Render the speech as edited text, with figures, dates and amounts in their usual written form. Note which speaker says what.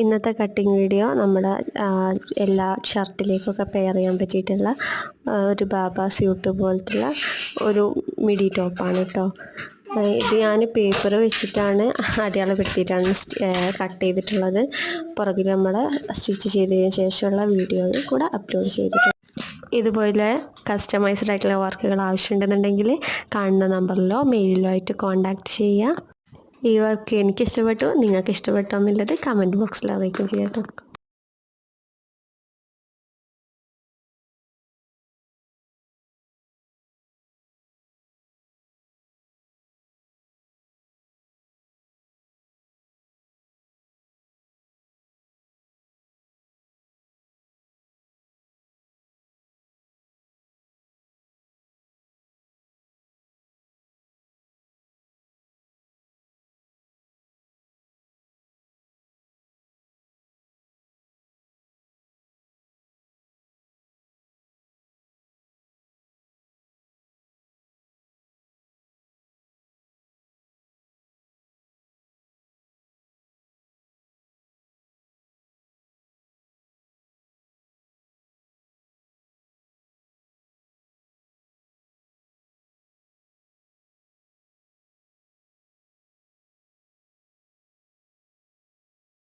Speaker 1: ഇന്നത്തെ cutting video നമ്മുടെ എല്ലാ ഷർട്ടിലേക്കൊക്കെ പെയർ ചെയ്യാൻ പറ്റിയിട്ടുള്ള ഒരു ബാബ സ്യൂട്ട് പോലത്തുള്ള ഒരു മിഡി ടോപ്പാണ് കേട്ടോ. ഇത് ഞാൻ പേപ്പർ വെച്ചിട്ടാണ് അടയാളപ്പെടുത്തിയിട്ടാണ് കട്ട് ചെയ്തിട്ടുള്ളത്. പുറകിൽ നമ്മൾ സ്റ്റിച്ച് ചെയ്തതിന് ശേഷമുള്ള വീഡിയോ കൂടെ അപ്ലോഡ് ചെയ്തിട്ടുണ്ട്. ഇതുപോലെ കസ്റ്റമൈസ്ഡ് ആയിട്ടുള്ള വർക്കുകൾ ആവശ്യമുണ്ടെന്നുണ്ടെങ്കിൽ കാണുന്ന നമ്പറിലോ മെയിലിലോ ആയിട്ട് കോൺടാക്റ്റ് ചെയ്യുക. ഈ വർക്ക് എനിക്ക് ഇഷ്ടപ്പെട്ടു, നിങ്ങൾക്ക് ഇഷ്ടപ്പെട്ടോ എന്നുള്ളത് കമൻറ്റ് ബോക്സിൽ അറിയിക്കുകയും ചെയ്യാം കേട്ടോ.